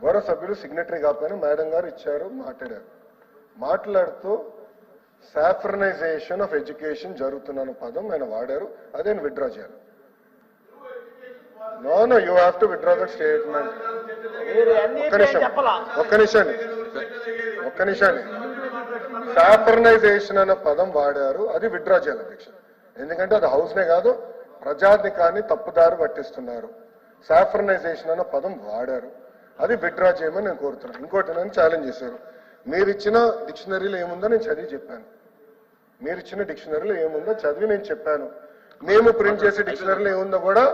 గౌరవ సభ్యులు సిగ్నేటరీ కాకపోయినా మేడం గారు ఇచ్చారు, మాట్లాడుతూ సాఫ్రనైజేషన్ ఆఫ్ ఎడ్యుకేషన్ జరుగుతున్న పదం ఆయన వాడారు. అదే విత్డ్రా చేయాలి. No you have to withdraw that statement. ఒక్క నిమిషం సాఫ్రనైజేషన్ అన్న పదం వాడారు, అది విత్డ్రా చేయాలి అధ్యక్ష. ఎందుకంటే అది హౌస్నే కాదు, ప్రజాధికాన్ని తప్పుదారి పట్టిస్తున్నారు. సాఫ్రనైజేషన్ అన్న పదం వాడారు, అది విత్డ్రా చేయమని నేను కోరుతున్నాను. ఇంకోటి నన్ను ఛాలెంజ్ చేశారు. మీరు ఇచ్చిన డిక్షనరీలో ఏముందో నేను చదివి చెప్పాను. మీరు ఇచ్చిన డిక్షనరీలో ఏముందో చదివి నేను చెప్పాను. మేము ప్రింట్ చేసే డిక్షనరీలో ఏముందో కూడా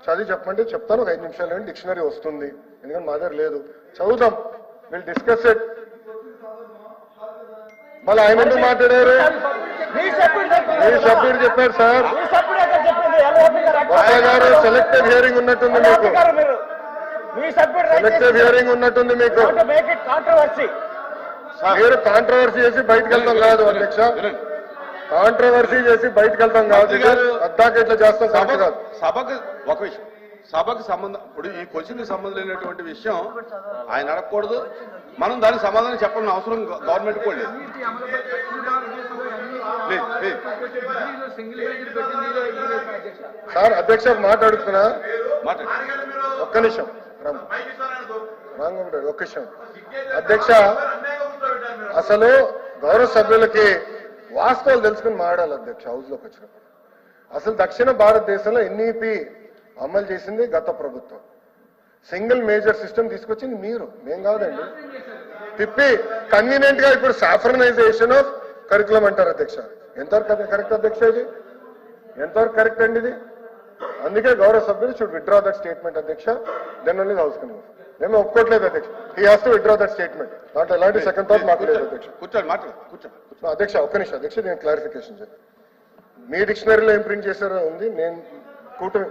చదివి చెప్పంటే చెప్తాను. ఒక 5 నిమిషాలు డిక్షనరీ వస్తుంది, ఎందుకంటే మా దగ్గర లేదు. చదువుదాం, విల్ డిస్కస్ ఇట్. మళ్ళీ ఆయన ఎందుకు మాట్లాడారు? మీ సభ్యుడు చెప్పారు సార్. బాబా గారు సెలెక్టివ్ హియరింగ్ ఉన్నట్టుంది మీకు. సెలెక్టివ్ హియరింగ్ ఉన్నట్టుంది మీకు. మీరు కాంట్రవర్సీ చేసి బయటకు వెళ్తాం కాదు అధ్యక్ష, కాంట్రవర్సీ చేసి బయటకు వెళ్తాం కాదు. అద్దాక ఇట్లా చేస్తాం కాదు. సభకు ఒక విషయం, సభకు సంబంధం, ఇప్పుడు ఈ క్వశ్చన్ కి సంబంధం లేనటువంటి విషయం ఆయన అడగకూడదు. మనం దానికి సమాధానం చెప్పాలని అవసరం గవర్నమెంట్ కూడా లేదు. సార్ అధ్యక్ష మాట్లాడుతున్నా, ఒక్క నిమిషం ఒక్క నిమిషం అధ్యక్ష. అసలు గౌరవ సభ్యులకి వాస్తవాలు తెలుసుకుని మాట్లాడాలి అధ్యక్ష. హౌస్ లోకి వచ్చినప్పుడు అసలు దక్షిణ భారతదేశంలో ఎన్ఈపి అమలు చేసింది గత ప్రభుత్వం. సింగిల్ మేజర్ సిస్టమ్ తీసుకొచ్చింది మీరు, మేం కాదండి. తిప్పి కన్వీనియంట్ గా ఇప్పుడు సాఫ్రనైజేషన్ ఆఫ్ కరికులం అంటారు అధ్యక్ష. ఎంతవరకు కరెక్ట్ అధ్యక్ష? ఇది ఎంతవరకు కరెక్ట్ అండి ఇది? అందుకే గౌరవ సభ్యులు షుడ్ విత్డ్రా దట్ స్టేట్మెంట్ అధ్యక్ష. Then only house can move. మేము ఒప్పుకోవట్లేదు అధ్యక్ష. He has to withdraw that statement. దాంట్లో ఎలాంటి సెకండ్ థాట్ మాట్లాడలేదు అధ్యక్ష. కూర్చోండి అధ్యక్ష ఒక్క నిమిషం అధ్యక్ష, నేను క్లారిఫికేషన్ చెప్పాను. మీ డిక్షనరీలో ఏం ప్రింట్ చేశారో ఉంది. నేను కూటమి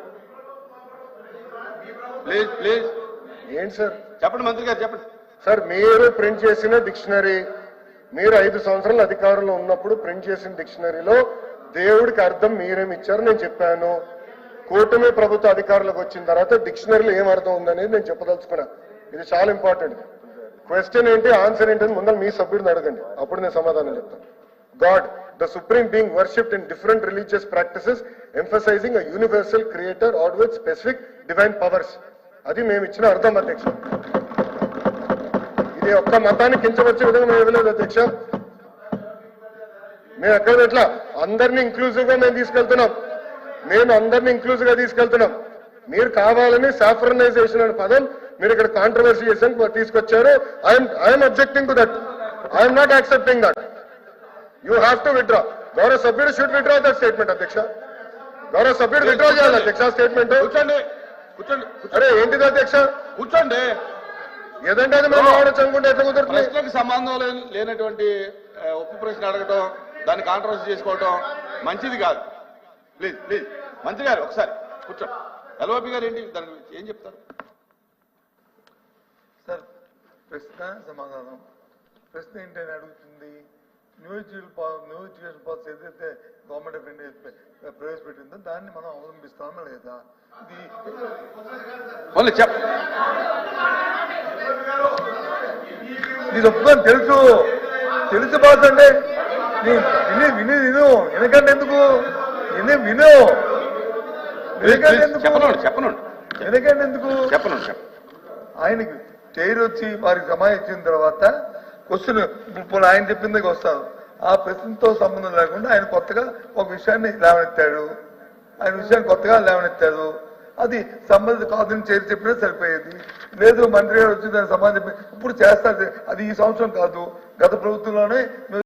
ఏంటి సార్ చెప్పండి, మంత్రి గారు చెప్పండి సార్. మీరు ప్రింట్ చేసిన డిక్షనరీ, మీరు 5 సంవత్సరాల అధికారంలో ఉన్నప్పుడు ప్రింట్ చేసిన డిక్షనరీలో దేవుడికి అర్థం మీరేమి ఇచ్చారో నేను చెప్పాను. కూటమి ప్రభుత్వ అధికారులకు వచ్చిన తర్వాత డిక్షనరీలో ఏం అర్థం ఉందనేది నేను చెప్పదలుచుకున్నా. ఇది చాలా ఇంపార్టెంట్. క్వశ్చన్ ఏంటి, ఆన్సర్ ఏంటని ముందర మీ సభ్యుడిని అడగండి, అప్పుడు నేను సమాధానం చెప్తాను. God, the supreme being worshipped in different religious practices, emphasizing a universal creator or with specific divine powers. అది మేము ఇచ్చిన అర్థం అధ్యక్ష. ఇది ఒక్క మతాన్ని కించవచ్చే విధంగా మేము ఇవ్వలేదు అధ్యక్ష. మేము ఎక్కడ ఎట్లా అందరినీ ఇంక్లూజివ్ గా మేము తీసుకెళ్తున్నాం. మేము అందరినీ ఇంక్లూజివ్ గా తీసుకెళ్తున్నాం. మీరు కావాలని సాఫ్రనైజేషన్ అనే పదం మీరు ఇక్కడ కాంట్రవర్సీ చేసి తీసుకొచ్చారు. I'm objecting to that. I'm not accepting that. You have to withdraw. గౌరవ సభ్యుడు షుడ్ విత్డ్రా దట్ స్టేట్మెంట్ అధ్యక్ష. గౌరవ సభ్యుడు విత్డ్రా చేయాలి అధ్యక్ష స్టేట్మెంట్. కూర్చోండి. అరే ఏంటిది అధ్యక్ష? కూర్చోండి. ఏదంటే అది మేము ఆడొచ్చు అనుకుంటే ఎట్లా కుదురుతుంది? ప్రశ్నకు సంబంధం లేనటువంటి ఒప్పు ప్రశ్న అడగటం, దాన్ని కాంట్రవర్సీ చేసుకోవటం మంచిది కాదు. ప్లీజ్ ప్లీజ్ మంత్రి గారు ఒకసారి కూర్చోండి. ఎల్ఓపి గారు ఏంటి దాని గురించి ఏం చెప్తారు సార్? ప్రశ్న సమాధానం. ప్రశ్న ఏంటని అడుగుతుంది. న్యూ ఎడ్యుకేషన్ పాలసీ ఏదైతే గవర్నమెంట్ ఆఫ్ ఇండియా ప్రవేశపెట్టిందో దాన్ని మనం అవలంబిస్తామా లేదా? ఇది ఒప్పుకొని తెలుసు బాస్ అంటే విను ఎందుకంటే ఎందుకు ఎందుకంటే ఎందుకు ఆయనకి చైర్ వచ్చి వారికి సమాధానం ఇచ్చిన తర్వాత క్వశ్చన్ ఇప్పుడు ఆయన చెప్పిందికి వస్తాను. ఆ ప్రశ్నతో సంబంధం లేకుండా ఆయన కొత్తగా ఒక విషయాన్ని లేవనెత్తాడు. అది సంబంధిత కాదని చేరి చెప్పినా సరిపోయేది. లేదు మంత్రి గారు వచ్చి దానికి సమాధానం ఇప్పుడు చేస్తారు. అది ఈ సంవత్సరం కాదు, గత ప్రభుత్వంలోనే